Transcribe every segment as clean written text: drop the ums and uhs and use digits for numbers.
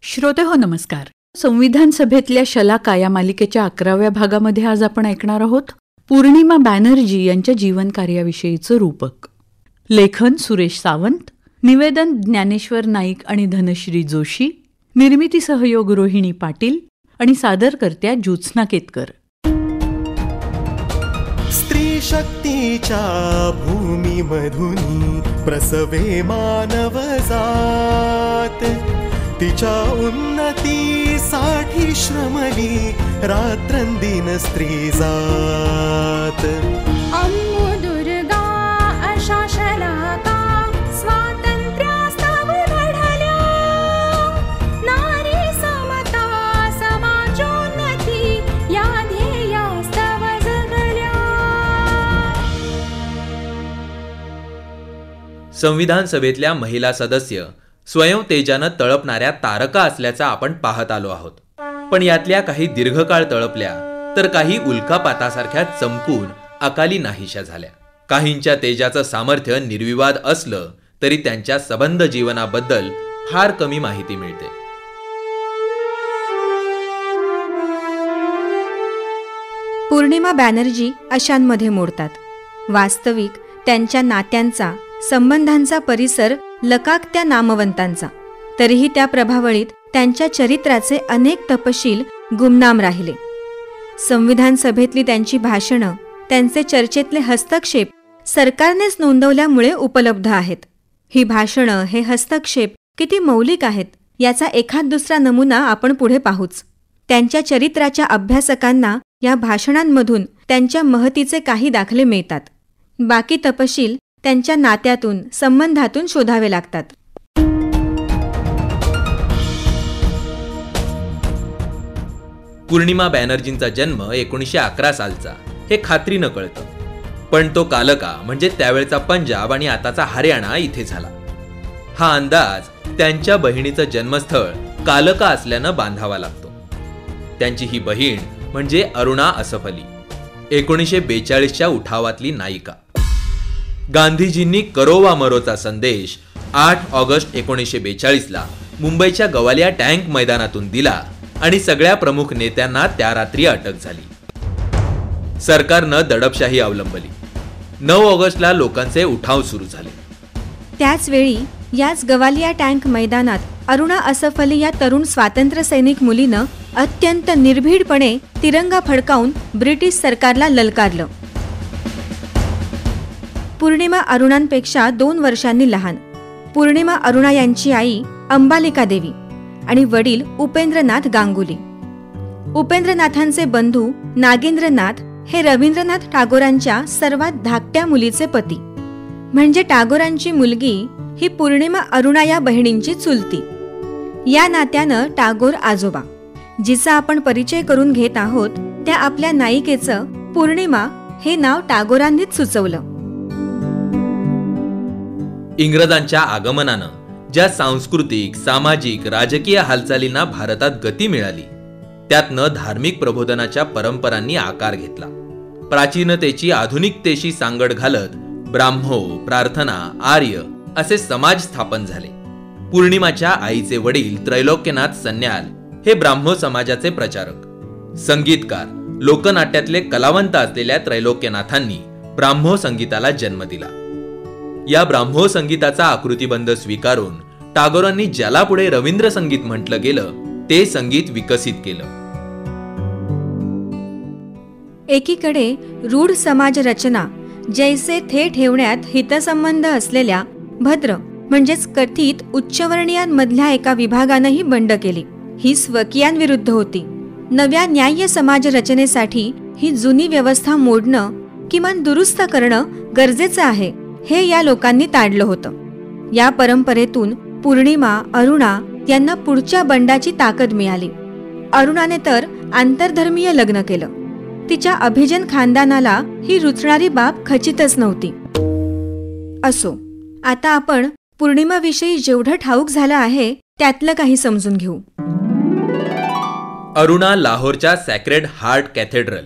श्रोतेहो नमस्कार. संविधान सभेतल्या शलाका या मालिकेच्या 11व्या भागामध्ये आज आपण ऐकणार आहोत पूर्णिमा बॅनर्जी यांच्या जीवनकार्याविषयीचं रूपक. लेखन सुरेश सावंत, निवेदन ज्ञानेश्वर नाईक आणि धनश्री जोशी, निर्मिती सहयोग रोहिणी पाटील आणि सादरकर्त्या ज्योत्स्ना केतकर. स्त्री शक्तीच्या भूमीमधून प्रसवे मानव जात, तिच्या उन्नतीसाठी श्रमली रात्रंदिन स्त्री जात. अम्मो दुर्गा अशा शलाका स्वातंत्र्यास्तव लढल्या, नारी समता समाजोन्नती या ध्येयास्तव जगल्या. संविधान सभेतल्या महिला सदस्य स्वयं तेजानं तळपणाऱ्या तारका असल्याचा आपण पाहत आलो आहोत. पण यातल्या काही दीर्घकाळ तळपल्या तर काही उल्कापातासारख्या चमकून अकाली नाहीशा झाल्या. काहींच्या तेजाचं सामर्थ्य निर्विवाद असलं तरी त्यांच्या सबंध जीवनाबद्दल फार कमी माहिती मिळते. पूर्णिमा बॅनर्जी अशांमध्ये मोडतात. वास्तविक त्यांच्या नात्यांचा, संबंधांचा परिसर लकाकत्या नामवंतांचा. तरीही त्या प्रभावळीत त्यांच्या चरित्राचे अनेक तपशील गुमनाम राहिले. संविधान सभेतली त्यांची भाषणं, त्यांचे चर्चेतले हस्तक्षेप सरकारनेच नोंदवल्यामुळे उपलब्ध आहेत. ही भाषणं, हे हस्तक्षेप किती मौलिक आहेत याचा एखाद दुसरा नमुना आपण पुढे पाहूच. त्यांच्या चरित्राच्या अभ्यासकांना या भाषणांमधून त्यांच्या महतीचे काही दाखले मिळतात. बाकी तपशील त्यांच्या नात्यातून, संबंधातून शोधावे लागतात. पूर्णिमा बॅनर्जींचा जन्म 1911 सालचा हे खात्रीनं कळतं. पण तो कालका म्हणजे त्यावेळचा पंजाब आणि आताचा हरियाणा इथे झाला. हा अंदाज त्यांच्या बहिणीचं जन्मस्थळ कालका असल्यानं बांधावा लागतो. त्यांची ही बहीण म्हणजे अरुणा असफ अली, 1942च्या उठावातली नायिका. गांधीजींनी करो वा मरोचा संदेश 8 ऑगस्ट 1942ला मुंबईच्या गवालिया टँक मैदानातून दिला आणि सगळ्या प्रमुख नेत्यांना त्या रात्री अटक झाली. सरकारनं दडपशाही अवलंबली. 9 ऑगस्टला लोकांचे उठाव सुरू झाले. त्याचवेळी याच गवालिया टँक मैदानात अरुणा असफ अली या तरुण स्वातंत्र्य सैनिक मुलीनं अत्यंत निर्भीडपणे तिरंगा फडकावून ब्रिटिश सरकारला ललकारलं. पूर्णिमा अरुणांपेक्षा 2 वर्षांनी लहान. पूर्णिमा अरुणा यांची आई अंबालिका देवी आणि वडील उपेंद्रनाथ गांगुली. उपेंद्रनाथांचे बंधू नागेंद्रनाथ हे रवींद्रनाथ टागोरांच्या सर्वात धाकट्या मुलीचे पती. म्हणजे टागोरांची मुलगी ही पूर्णिमा अरुणा या बहिणींची चुलती. या नात्यानं टागोर आजोबा, जिचा आपण परिचय करून घेत आहोत, त्या आपल्या नायिकेचं पूर्णिमा हे नाव टागोरांनीच सुचवलं. इंग्रजांच्या आगमनानं ज्या सांस्कृतिक, सामाजिक, राजकीय हालचालींना भारतात गती मिळाली, त्यातनं धार्मिक प्रबोधनाच्या परंपरांनी आकार घेतला. प्राचीनतेची आधुनिकतेशी सांगड घालत ब्राह्मो, प्रार्थना, आर्य असे समाज स्थापन झाले. पूर्णिमाच्या आईचे वडील त्रैलोक्यनाथ सन्याल हे ब्राह्मो समाजाचे प्रचारक. संगीतकार, लोकनाट्यातले कलावंत असलेल्या त्रैलोक्यनाथांनी ब्राह्मो संगीताला जन्म दिला. या ब्राह्मो संगीताचा आकृतिबंध स्वीकारून टागोरांनी ज्याला पुढे रवींद्र संगीत म्हटलं गेलं, ते संगीत विकसित केलं. एकीकडे रूढ समाज रचना जैसे थे ठेवण्यात हितसंबंध असलेल्या भद्र म्हणजेच कथित उच्चवर्णीयांमधल्या एका विभागानंही बंड केली. ही स्वकीयांविरुद्ध होती. नव्या न्याय्य समाज रचनेसाठी ही जुनी व्यवस्था मोडणं, किमान दुरुस्त करणं गरजेचं आहे, हे या लोकांनी ताडलं होतं. या परंपरेतून पूर्णिमा, अरुणा यांना पुढच्या बंडाची ताकद मिळाली. अरुणाने तर आंतरधर्मीय लग्न केलं. तिच्या अभिजन खानदानाला ही रुचणारी बाब खचितच नव्हती. असो, आता आपण पूर्णिमाविषयी जेवढं ठाऊक झालं आहे त्यातलं काही समजून घेऊ. अरुणा लाहोरच्या सॅक्रेड हार्ट कॅथेड्रल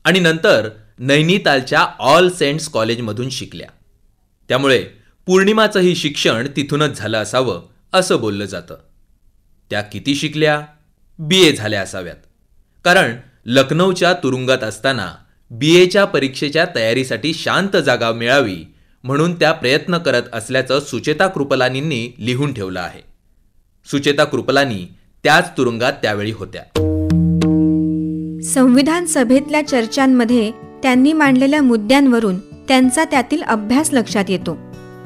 आणि नंतर नैनितालच्या ऑल सेंट्स कॉलेजमधून शिकल्या. त्यामुळे पूर्णिमाचंही शिक्षण तिथूनच झालं असावं असं बोललं जातं. त्या किती शिकल्या? BA झाल्या असाव्यात. कारण लखनौच्या तुरुंगात असताना BAच्या परीक्षेच्या तयारीसाठी शांत जागा मिळावी म्हणून त्या प्रयत्न करत असल्याचं सुचेता कृपलानींनी लिहून ठेवलं आहे. सुचेता कृपलानी त्याच तुरुंगात त्यावेळी होत्या. संविधान सभेतल्या चर्चांमध्ये त्यांनी मांडलेल्या मुद्द्यांवरून त्यांचा त्यातील अभ्यास लक्षात येतो.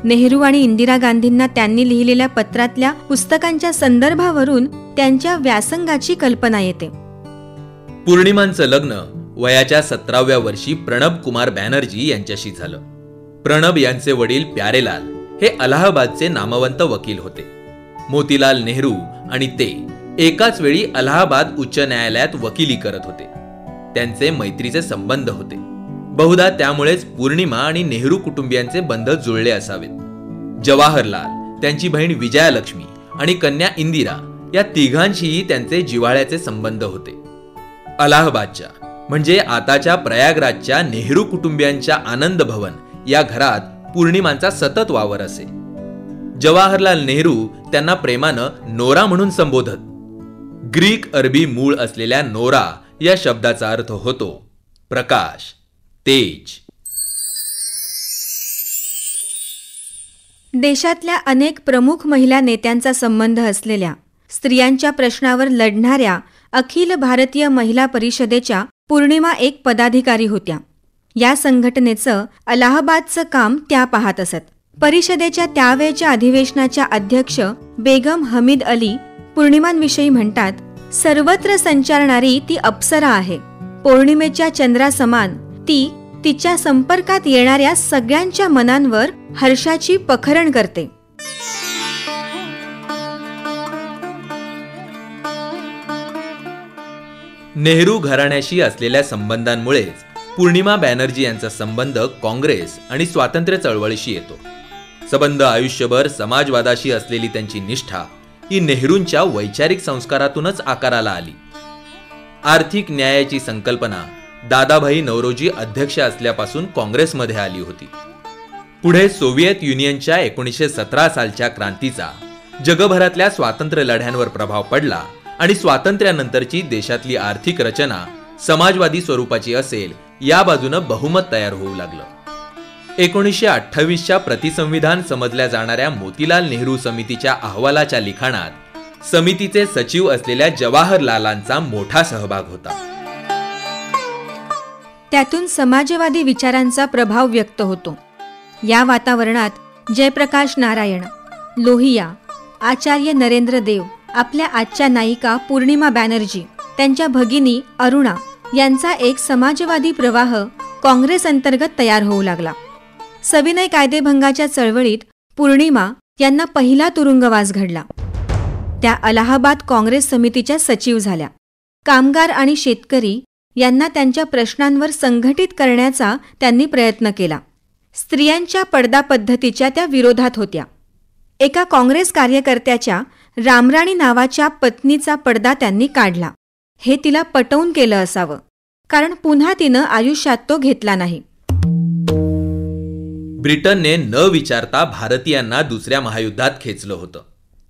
नेहरू आणि इंदिरा गांधींना त्यांनी लिहिलेल्या पत्रातल्या पुस्तकांच्या संदर्भावरून त्यांच्या व्यासंगाची कल्पना येते. पूर्णिमांचं लग्न वयाच्या 17व्या वर्षी प्रणब कुमार बॅनर्जी यांच्याशी झालं. प्रणब यांचे वडील प्यारेलाल हे अलाहाबादचे नामवंत वकील होते. मोतीलाल नेहरू आणि ते एकाच वेळी अलाहाबाद उच्च न्यायालयात वकिली करत होते. त्यांचे मैत्रीचे संबंध होते. बहुधा त्यामुळेच पूर्णिमा आणि नेहरू कुटुंबियांचे बंध जुळले असावेत. जवाहरलाल, त्यांची बहीण विजयालक्ष्मी आणि कन्या इंदिरा या तिघांशीही त्यांचे जिव्हाळ्याचे संबंध होते. अलाहाबादच्या म्हणजे आताच्या प्रयागराजच्या नेहरू कुटुंबियांच्या आनंद भवन या घरात पूर्णिमांचा सतत वावर असे. जवाहरलाल नेहरू त्यांना प्रेमानं नोरा म्हणून संबोधत. ग्रीक अरबी मूळ असलेल्या नोरा या शब्दाचा अर्थ होतो प्रकाश, तेज. देशातल्या अनेक प्रमुख महिला नेत्यांचा संबंध असलेल्या, स्त्रियांच्या प्रश्नावर लढणाऱ्या अखिल भारतीय महिला परिषदेच्या पूर्णिमा एक पदाधिकारी होत्या. या संघटनेचं अलाहाबादचं काम त्या पाहत असत. परिषदेच्या त्यावेळच्या अधिवेशनाच्या अध्यक्ष बेगम हमीद अली पूर्णिमांविषयी म्हणतात, सर्वत्र संचारणारी ती अप्सरा आहे. पौर्णिमेच्या चंद्रासमान ती तिच्या संपर्कात येणाऱ्या सगळ्यांच्या मनांवर हर्षाची पखरण करते. नेहरू घराण्याशी असलेल्या संबंधांमुळेच पूर्णिमा बॅनर्जी यांचा संबंध काँग्रेस आणि स्वातंत्र्य चळवळीशी येतो. सबंध आयुष्यभर समाजवादाशी असलेली त्यांची निष्ठा ही नेहरूंच्या वैचारिक संस्कारातूनच आकाराला आली. आर्थिक न्यायाची संकल्पना दादाभाई नौरोजी अध्यक्ष असल्यापासून काँग्रेसमध्ये आली होती. पुढे सोव्हिएत युनियनच्या 1917 सालच्या क्रांतीचा जगभरातल्या स्वातंत्र्य लढ्यांवर प्रभाव पडला आणि स्वातंत्र्यानंतरची देशातली आर्थिक रचना समाजवादी स्वरूपाची असेल या बाजूनं बहुमत तयार होऊ लागलं. 1928च्या प्रतिसंविधान समजल्या जाणाऱ्या मोतीलाल नेहरू समितीच्या अहवालाच्या लिखाणात समितीचे सचिव असलेल्या जवाहरलालांचा मोठा सहभाग होता. त्यातून समाजवादी विचारांचा प्रभाव व्यक्त होतो. या वातावरणात जयप्रकाश नारायण, लोहिया, आचार्य नरेंद्र देव, आपल्या आजच्या नायिका पूर्णिमा बॅनर्जी, त्यांच्या भगिनी अरुणा यांचा एक समाजवादी प्रवाह काँग्रेस अंतर्गत तयार होऊ लागला. सविनय कायदेभंगाच्या चळवळीत पूर्णिमा यांना पहिला तुरुंगवास घडला. त्या अलाहाबाद काँग्रेस समितीच्या सचिव झाल्या. कामगार आणि शेतकरी यांना त्यांच्या प्रश्नांवर संघटित करण्याचा त्यांनी प्रयत्न केला. स्त्रियांच्या पडदा पद्धतीच्या त्या विरोधात होत्या. एका काँग्रेस कार्यकर्त्याच्या रामराणी नावाच्या पत्नीचा पडदा त्यांनी काढला. हे तिला पटवून केलं असावं, कारण पुन्हा तिनं आयुष्यात तो घेतला नाही. ब्रिटनने न विचारता भारतीयांना दुसऱ्या महायुद्धात खेचलं होतं.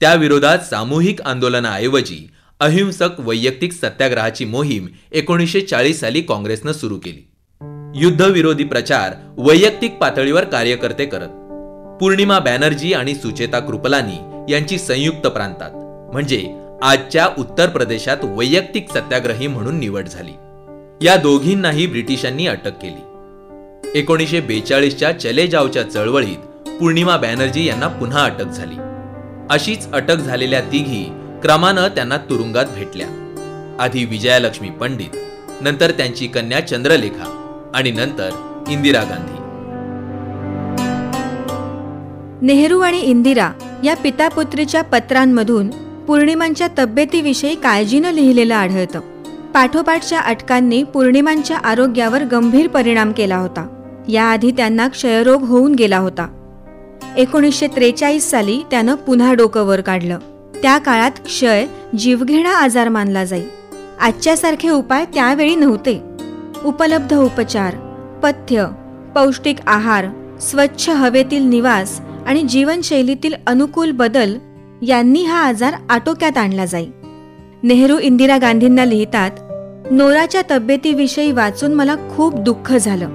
त्या विरोधात सामूहिक आंदोलनाऐवजी अहिंसक वैयक्तिक सत्याग्रहाची मोहीम 1940 साली काँग्रेसनं सुरू केली. युद्धविरोधी प्रचार वैयक्तिक पातळीवर कार्यकर्ते करत. पूर्णिमा बॅनर्जी आणि सुचेता कृपलानी यांची संयुक्त प्रांतात म्हणजे आजच्या उत्तर प्रदेशात वैयक्तिक सत्याग्रही म्हणून निवड झाली. या दोघींनाही ब्रिटिशांनी अटक केली. 1942च्या चले जावच्या चळवळीत पूर्णिमा बॅनर्जी यांना पुन्हा अटक झाली. अशीच अटक झालेल्या तिघी क्रमानं त्यांना तुरुंगात भेटल्या. आधी विजयालक्ष्मी पंडित, नंतर त्यांची कन्या चंद्रलेखा आणि नंतर इंदिरा गांधी. नेहरू आणि इंदिरा या पितापुत्रीच्या पत्रांमधून पूर्णिमांच्या तब्येतीविषयी काळजीनं लिहिलेलं आढळतं. पाठोपाठच्या अटकांनी पूर्णिमांच्या आरोग्यावर गंभीर परिणाम केला होता. याआधी त्यांना क्षयरोग होऊन गेला होता. 1943 साली त्यानं पुन्हा डोकं वर काढलं. त्या काळात क्षय जीवघेणा आजार मानला जाई. आजच्यासारखे उपाय त्यावेळी नव्हते. उपलब्ध उपचार, पथ्य, पौष्टिक आहार, स्वच्छ हवेतील निवास आणि जीवनशैलीतील अनुकूल बदल यांनी हा आजार आटोक्यात आणला जाई. नेहरू इंदिरा गांधींना लिहितात, नोराच्या तब्येतीविषयी वाचून मला खूप दुःख झालं.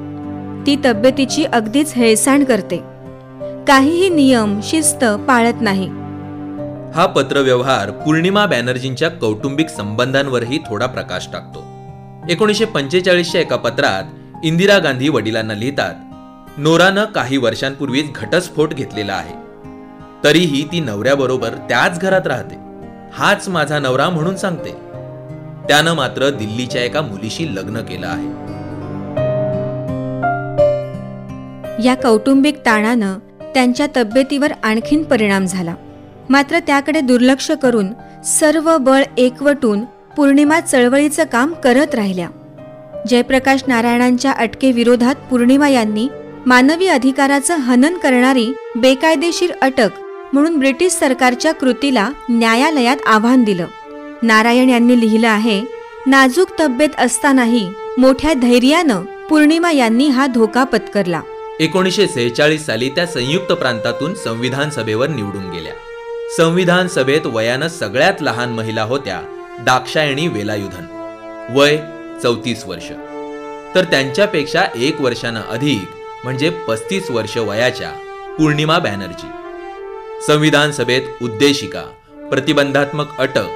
ती तब्येतीची अगदीच हेळसांड करते. काहीही नियम शिस्त पाळत नाही. हा पत्रव्यवहार पौर्णिमा बॅनर्जींच्या कौटुंबिक संबंधांवरही थोडा प्रकाश टाकतो. 1945च्या एका पत्रात इंदिरा गांधी वडिलांना लिहितात, नोरानं काही वर्षांपूर्वीच घटस्फोट घेतलेला आहे. तरीही ती नवऱ्याबरोबर त्याच घरात राहते. हाच माझा नवरा म्हणून सांगते. त्यानं मात्र दिल्लीच्या एका मुलीशी लग्न केलं आहे. या कौटुंबिक ताणानं त्यांच्या तब्येतीवर आणखीन परिणाम झाला. मात्र त्याकडे दुर्लक्ष करून सर्व बळ एकवटून पौर्णिमा चळवळीचं काम करत राहिल्या. जयप्रकाश नारायणांच्या अटकेविरोधात पौर्णिमा यांनी मानवी अधिकाराचं हनन करणारी बेकायदेशीर अटक म्हणून ब्रिटिश सरकारच्या कृतीला न्यायालयात आव्हान दिलं. नारायण यांनी लिहिलं आहे, नाजूक तब्येत असतानाही मोठ्या धैर्यानं पौर्णिमा यांनी हा धोका पत्करला. 1946 साली त्या संयुक्त प्रांतातून संविधान सभेवर निवडून गेल्या. संविधान सभेत वयानं सगळ्यात लहान महिला होत्या दाक्षायणी वेलायुधन, वय 34 वर्ष. तर त्यांच्यापेक्षा 1 वर्षानं अधिक म्हणजे 35 वर्ष वयाच्या पौर्णिमा बॅनर्जी. संविधान सभेत उद्देशिका, प्रतिबंधात्मक अटक,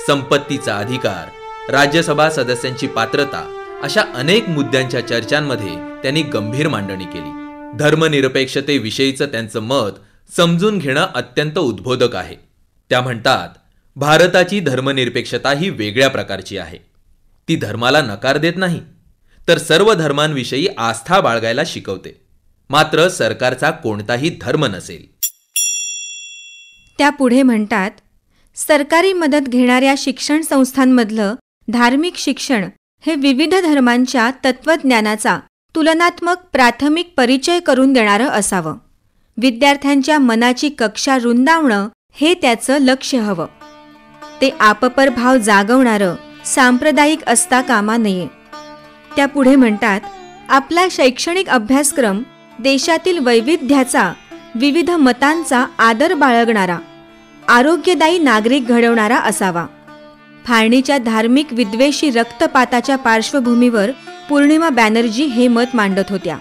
संपत्तीचा अधिकार, राज्यसभा सदस्यांची पात्रता अशा अनेक मुद्द्यांच्या चर्चांमध्ये त्यांनी गंभीर मांडणी केली. धर्मनिरपेक्षतेविषयीचं त्यांचं मत समजून घेणं अत्यंत उद्बोधक आहे. त्या म्हणतात, भारताची धर्मनिरपेक्षता ही वेगळ्या प्रकारची आहे. ती धर्माला नकार देत नाही, तर सर्व धर्मांविषयी आस्था बाळगायला शिकवते. मात्र सरकारचा कोणताही धर्म नसेल. त्या पुढे म्हणतात, सरकारी मदत घेणाऱ्या शिक्षण संस्थांमधलं धार्मिक शिक्षण हे विविध धर्मांच्या तत्त्वज्ञानाचा तुलनात्मक प्राथमिक परिचय करून देणारं असावं. विद्यार्थ्यांच्या मनाची कक्षा रुंदावणं हे त्याचं लक्ष्य हवं. ते आपपर भाव जागवणारं सांप्रदायिक असता कामा नये. त्या पुढे म्हणतात, आपला शैक्षणिक अभ्यासक्रम देशातील वैविध्याचा, विविध मतांचा आदर बाळगणारा, आरोग्यदायी नागरिक घडवणारा असावा. फाळणीच्या धार्मिक विद्वेषी रक्तपाताच्या पार्श्वभूमीवर पौर्णिमा बॅनर्जी हे मत मांडत होत्या.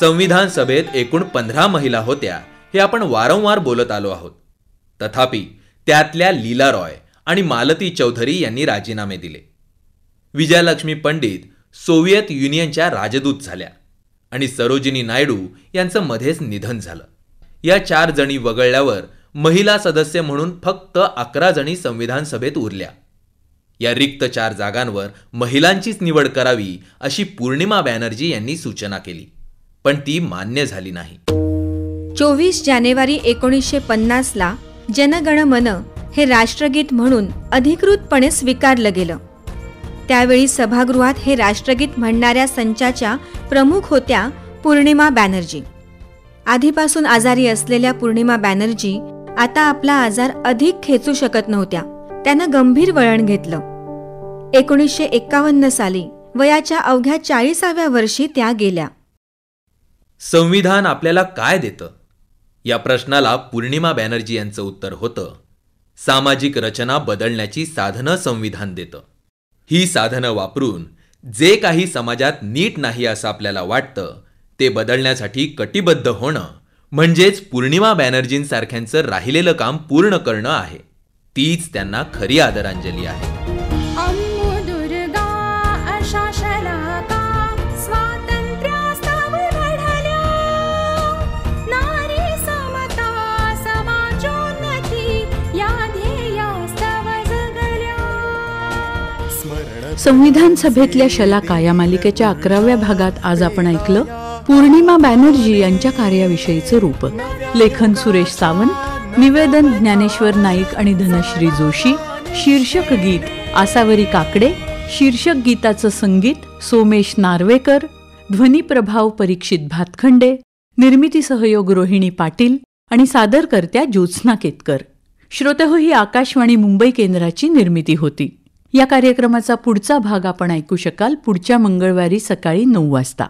संविधान सभेत एकूण 15 महिला होत्या हे आपण वारंवार बोलत आलो आहोत. तथापि त्यातल्या लीला रॉय आणि मालती चौधरी यांनी राजीनामे दिले. विजयालक्ष्मी पंडित सोव्हिएत युनियनच्या राजदूत झाल्या आणि सरोजिनी नायडू यांचं मध्येच निधन झालं. या 4 जणी वगळल्यावर महिला सदस्य म्हणून फक्त 11 जणी संविधान सभेत उरल्या. या रिक्त 4 जागांवर महिलांचीच निवड करावी अशी पौर्णिमा बॅनर्जी यांनी सूचना केली, पण ती मान्य झाली नाही. 24 जानेवारी 1950ला जनगण मन हे राष्ट्रगीत म्हणून अधिकृतपणे स्वीकारलं गेलं. त्यावेळी सभागृहात हे राष्ट्रगीत म्हणणाऱ्या संचाच्या प्रमुख होत्या पौर्णिमा बॅनर्जी. आधीपासून आजारी असलेल्या पौर्णिमा बॅनर्जी आता आपला आजार अधिक खेचू शकत नव्हत्या. त्यानं गंभीर वळण घेतलं. 1951 साली वयाच्या अवघ्या 40व्या वर्षी त्या गेल्या. संविधान आपल्याला काय देतं या प्रश्नाला पौर्णिमा बॅनर्जी यांचं उत्तर होतं, सामाजिक रचना बदलण्याची साधनं संविधान देतं. ही साधनं वापरून जे काही समाजात नीट नाही असं आपल्याला वाटतं ते बदलण्यासाठी कटिबद्ध होणं म्हणजेच पौर्णिमा बॅनर्जींसारख्यांचं राहिलेलं काम पूर्ण करणं आहे. तीच त्यांना खरी आदरांजली आहे. संविधान सभेतल्या शलाका या मालिकेच्या 11व्या भागात आज आपण ऐकलं पौर्णिमा बॅनर्जी यांच्या कार्याविषयीचं रूपक. लेखन सुरेश सावंत, निवेदन ज्ञानेश्वर नाईक आणि धनश्री जोशी. शीर्षक गीत आसावरी काकडे. शीर्षक गीताचं संगीत सोमेश नार्वेकर. ध्वनी प्रभाव परीक्षित भातखंडे. निर्मिती सहयोग रोहिणी पाटील आणि सादरकर्त्या ज्योत्स्ना केतकर. श्रोतेहो, ही आकाशवाणी मुंबई केंद्राची निर्मिती होती. या कार्यक्रमाचा पुढचा भाग आपण ऐकू शकाल पुढच्या मंगळवारी सकाळी 9 वाजता.